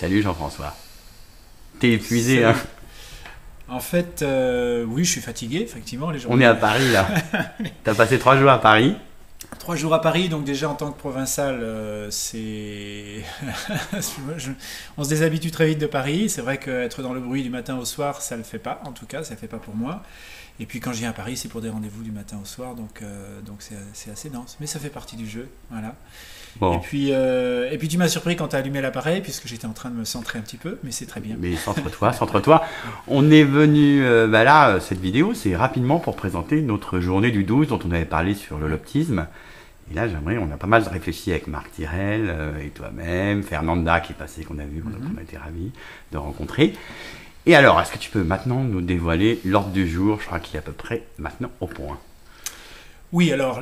Salut Jean-François. T'es épuisé, Salut. hein? En fait, oui, je suis fatigué, effectivement. Les On est journées, à Paris là. T'as passé 3 jours à Paris. 3 jours à Paris, donc déjà en tant que provincial, c'est. On se déshabitue très vite de Paris. C'est vrai qu'être dans le bruit du matin au soir, ça le fait pas. En tout cas, ça le fait pas pour moi. Et puis quand je viens à Paris, c'est pour des rendez-vous du matin au soir, donc c'est assez dense. Mais ça fait partie du jeu, voilà. Bon, Et puis tu m'as surpris quand tu as allumé l'appareil, puisque j'étais en train de me centrer un petit peu, mais c'est très bien. mais centre-toi, centre-toi. On est venu là, cette vidéo, c'est rapidement pour présenter notre journée du 12 dont on avait parlé sur l'holoptisme. Et là, on a pas mal réfléchi avec Marc Tirel et toi-même, Fernanda qui est passée, qu'on a vu, qu'on a été ravis de rencontrer. Et alors, est-ce que tu peux maintenant nous dévoiler l'ordre du jour? Je crois qu'il est à peu près maintenant au point. Oui, alors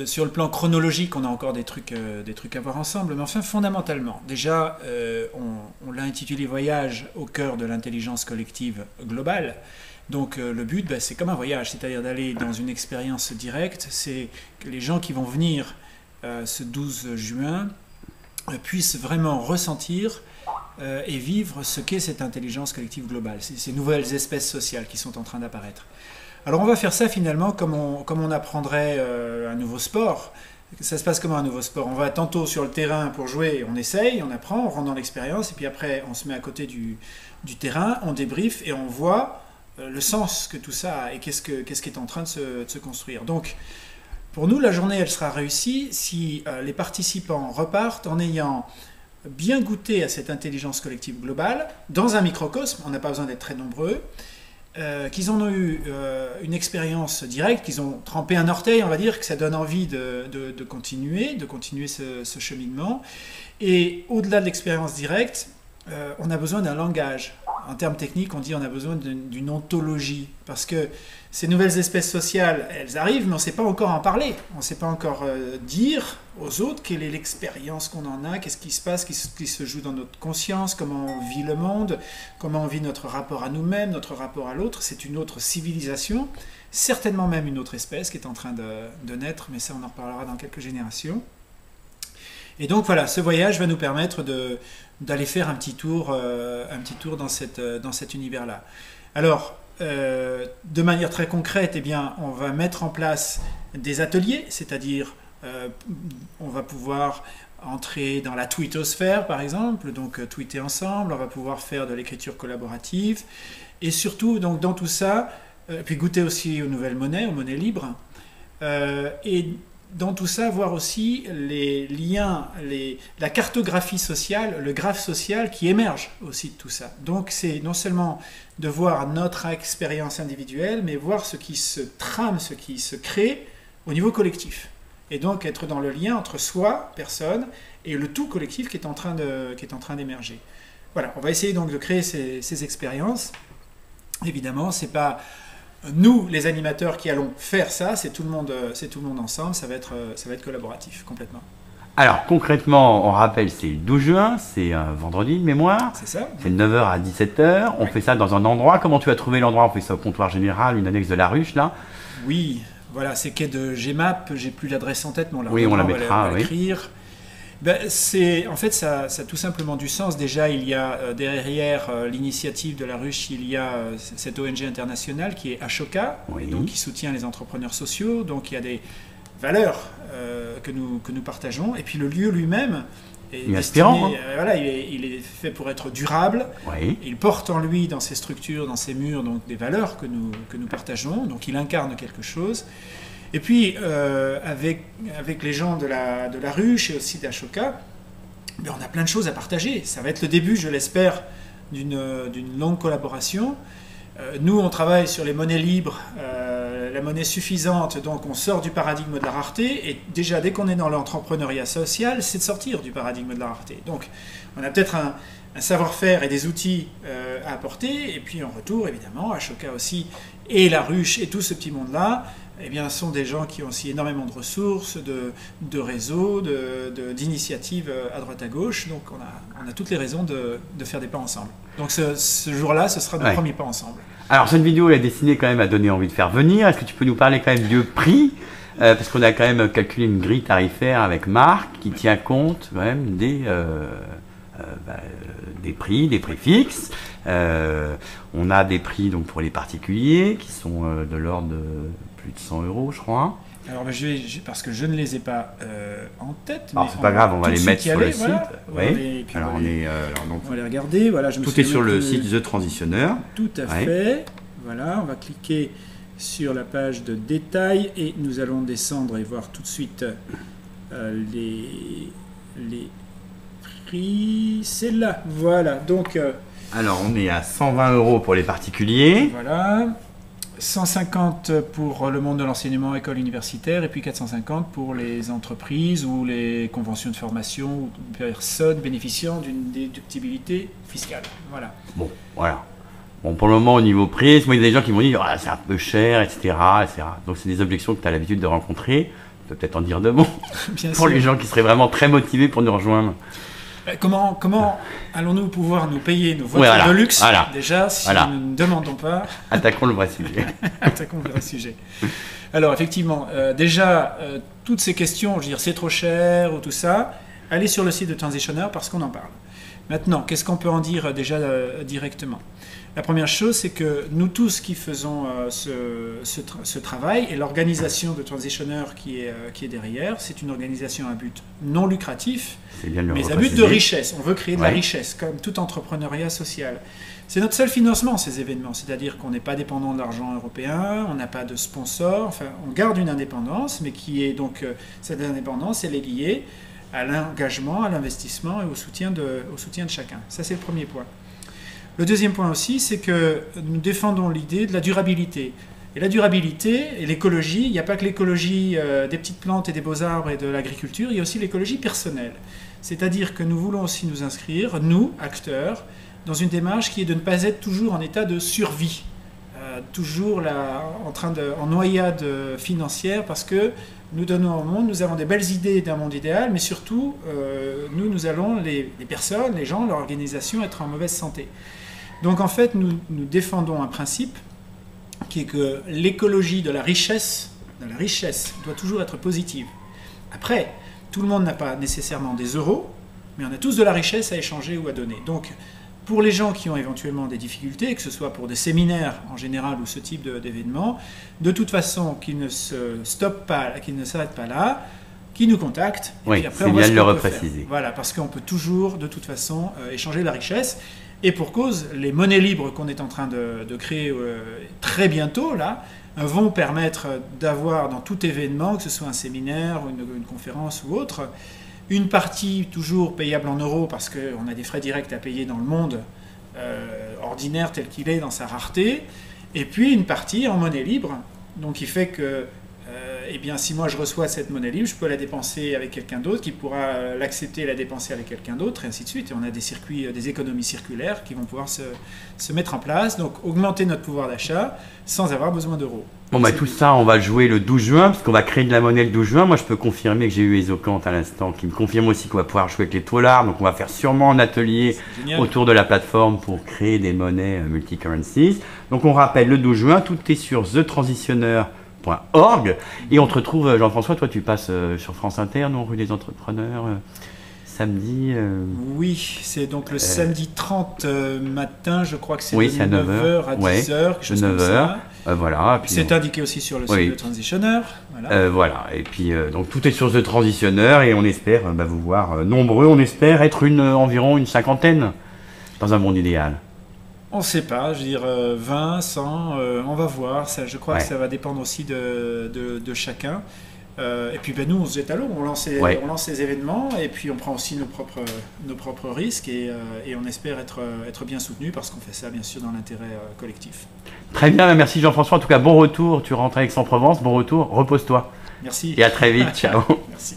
sur le plan chronologique, on a encore des trucs à voir ensemble, mais enfin fondamentalement, déjà, on l'a intitulé Voyage au cœur de l'intelligence collective globale. Donc le but, c'est comme un voyage, c'est-à-dire d'aller dans une expérience directe. C'est que les gens qui vont venir ce 12 juin puissent vraiment ressentir et vivre ce qu'est cette intelligence collective globale, ces nouvelles espèces sociales qui sont en train d'apparaître. Alors on va faire ça finalement comme on apprendrait un nouveau sport. Ça se passe comme un nouveau sport. On va tantôt sur le terrain pour jouer, on essaye, on apprend, on rentre dans l'expérience, et puis après on se met à côté du terrain, on débriefe et on voit le sens que tout ça a et qu'est-ce qui est en train de se construire. Donc pour nous, la journée elle sera réussie si les participants repartent en ayant bien goûté à cette intelligence collective globale, dans un microcosme, on n'a pas besoin d'être très nombreux, qu'ils en ont eu une expérience directe, qu'ils ont trempé un orteil, on va dire, que ça donne envie de continuer ce cheminement. Et au-delà de l'expérience directe, on a besoin d'un langage. En termes techniques, on dit on a besoin d'une ontologie, parce que ces nouvelles espèces sociales, elles arrivent, mais on ne sait pas encore en parler. On ne sait pas encore dire aux autres quelle est l'expérience qu'on en a, qu'est-ce qui se passe, qu'est-ce qui se joue dans notre conscience, comment on vit le monde, comment on vit notre rapport à nous-mêmes, notre rapport à l'autre. C'est une autre civilisation, certainement même une autre espèce qui est en train de naître, mais ça on en reparlera dans quelques générations. Et donc voilà, ce voyage va nous permettre d'aller faire un petit tour dans cet univers-là. Alors, de manière très concrète, eh bien, on va mettre en place des ateliers, c'est-à-dire on va pouvoir entrer dans la twittosphère, par exemple, donc tweeter ensemble, on va pouvoir faire de l'écriture collaborative, et surtout, donc, dans tout ça, puis goûter aussi aux nouvelles monnaies, aux monnaies libres, et dans tout ça, voir aussi les liens, la cartographie sociale, le graphe social qui émerge aussi de tout ça. Donc c'est non seulement de voir notre expérience individuelle, mais voir ce qui se trame, ce qui se crée au niveau collectif. Et donc être dans le lien entre soi, personne, et le tout collectif qui est en train d'émerger. Voilà, on va essayer donc de créer ces expériences. Évidemment, c'est pas nous, les animateurs, qui allons faire ça, c'est tout le monde ensemble, ça va être collaboratif, complètement. Alors concrètement, on rappelle, c'est le 12 juin, c'est un vendredi de mémoire. C'est ça? C'est de 9h à 17h. On fait ça dans un endroit. Comment tu as trouvé l'endroit? On fait ça au comptoir général, une annexe de la ruche là. Oui, voilà, c'est quai de GMAP, j'ai plus l'adresse en tête, mais on la mettra, on va l'écrire. En fait, ça a tout simplement du sens. Déjà, il y a derrière l'initiative de la ruche, il y a cette ONG internationale qui est Ashoka, donc qui soutient les entrepreneurs sociaux. Donc il y a des valeurs que nous partageons. Et puis le lieu lui-même est inspirant. Il est fait pour être durable. Oui. Il porte en lui, dans ses structures, dans ses murs, donc des valeurs que nous partageons. Donc il incarne quelque chose. Et puis, avec les gens de la ruche et aussi d'Ashoka, on a plein de choses à partager. Ça va être le début, je l'espère, d'une longue collaboration. Nous, on travaille sur les monnaies libres, la monnaie suffisante, donc on sort du paradigme de la rareté. Et déjà, dès qu'on est dans l'entrepreneuriat social, c'est de sortir du paradigme de la rareté. Donc, on a peut-être un savoir-faire et des outils à apporter. Et puis, en retour, évidemment, Ashoka aussi, et la ruche et tout ce petit monde-là, eh bien, sont des gens qui ont aussi énormément de ressources, de réseaux, d'initiatives à droite à gauche. Donc on a toutes les raisons de faire des pas ensemble. Donc ce jour-là, ce sera notre premier pas ensemble. Alors cette vidéo, elle est destinée quand même à donner envie de faire venir. Est-ce que tu peux nous parler quand même du prix? Parce qu'on a quand même calculé une grille tarifaire avec Marc qui tient compte quand même des des prix fixes. On a des prix donc, pour les particuliers qui sont de l'ordre de plus de 100 € je crois. Alors parce que je ne les ai pas en tête. Alors c'est pas grave, on va les mettre sur le site. Oui. Alors on va les regarder. Voilà, tout est sur le site The Transitioner. Tout à fait. Voilà, on va cliquer sur la page de détail et nous allons descendre et voir tout de suite les prix. C'est là. Voilà. Donc. Alors on est à 120 € pour les particuliers. Voilà. 150 pour le monde de l'enseignement, école universitaire, et puis 450 pour les entreprises ou les conventions de formation ou personnes bénéficiant d'une déductibilité fiscale. Voilà. Bon, voilà. Bon, pour le moment, au niveau prix, moi, il y a des gens qui m'ont dit oh, c'est un peu cher, etc. Donc, c'est des objections que tu as l'habitude de rencontrer. Tu peux peut-être en dire deux mots pour les gens qui seraient vraiment très motivés pour nous rejoindre. Comment allons-nous pouvoir nous payer nos voitures de luxe déjà si nous ne demandons pas. Attaquons le vrai sujet. Attaquons le vrai sujet. Alors effectivement, toutes ces questions, je veux dire c'est trop cher ou tout ça, allez sur le site de Transitioner parce qu'on en parle. Maintenant, qu'est-ce qu'on peut en dire déjà directement ? La première chose, c'est que nous tous qui faisons ce travail et l'organisation de Transitioner qui est derrière, c'est une organisation à but non lucratif, mais à but de richesse. On veut créer de la richesse, comme tout entrepreneuriat social. C'est notre seul financement, ces événements. C'est-à-dire qu'on n'est pas dépendant de l'argent européen, on n'a pas de sponsor, enfin, on garde une indépendance, mais qui est donc, cette indépendance, elle est liée à l'engagement, à l'investissement et au soutien de chacun. Ça, c'est le premier point. Le deuxième point aussi, c'est que nous défendons l'idée de la durabilité. Et la durabilité et l'écologie, il n'y a pas que l'écologie des petites plantes et des beaux arbres et de l'agriculture, il y a aussi l'écologie personnelle. C'est-à-dire que nous voulons aussi nous inscrire, nous, acteurs, dans une démarche qui est de ne pas être toujours en état de survie, toujours là, en noyade financière, parce que nous donnons au monde, nous avons des belles idées d'un monde idéal, mais surtout, nous allons, les personnes, les gens, l'organisation, être en mauvaise santé. Donc en fait, nous défendons un principe qui est que l'écologie de la richesse doit toujours être positive. Après, tout le monde n'a pas nécessairement des euros, mais on a tous de la richesse à échanger ou à donner. Donc, pour les gens qui ont éventuellement des difficultés, que ce soit pour des séminaires en général ou ce type d'événements, de toute façon, qu'ils ne se stoppent pas, qu'ils ne s'arrêtent pas là, qu'ils nous contactent. Oui, c'est bien de le repréciser. Voilà, parce qu'on peut toujours, de toute façon, échanger la richesse. Et pour cause, les monnaies libres qu'on est en train de créer très bientôt, là, vont permettre d'avoir dans tout événement, que ce soit un séminaire, une conférence ou autre, une partie toujours payable en euros parce qu'on a des frais directs à payer dans le monde ordinaire tel qu'il est dans sa rareté, et puis une partie en monnaie libre, donc qui fait que eh bien, si moi je reçois cette monnaie libre, je peux la dépenser avec quelqu'un d'autre qui pourra l'accepter et la dépenser avec quelqu'un d'autre, et ainsi de suite. Et on a des circuits, des économies circulaires qui vont pouvoir se mettre en place, donc augmenter notre pouvoir d'achat sans avoir besoin d'euros. Bon, bah, tout ça, on va jouer le 12 juin, parce qu'on va créer de la monnaie le 12 juin. Moi, je peux confirmer que j'ai eu Ezocant à l'instant, qui me confirme aussi qu'on va pouvoir jouer avec les dollars. Donc, on va faire sûrement un atelier autour de la plateforme pour créer des monnaies multi-currencies. Donc, on rappelle, le 12 juin, tout est sur thetransitioner.org. Et on te retrouve, Jean-François, toi, tu passes sur France Inter, non, rue des Entrepreneurs samedi. Oui, c'est donc le samedi 30 matin, je crois que c'est de 9h à 10h, quelque chose comme ça. Voilà. C'est indiqué aussi sur le site de Transitioner. Voilà. Et puis, donc tout est sur The Transitioner et on espère vous voir nombreux. On espère être environ une cinquantaine dans un monde idéal. On ne sait pas, je veux dire 20, 100, on va voir. Ça, je crois que ça va dépendre aussi de chacun. Et puis nous, on se jette à l'eau, on lance ces événements et puis on prend aussi nos propres risques et on espère être bien soutenu parce qu'on fait ça bien sûr dans l'intérêt collectif. Très bien, merci Jean-François. En tout cas, bon retour. Tu rentres à Aix-en-Provence, bon retour, repose-toi. Merci. Et à très vite, ciao. Merci.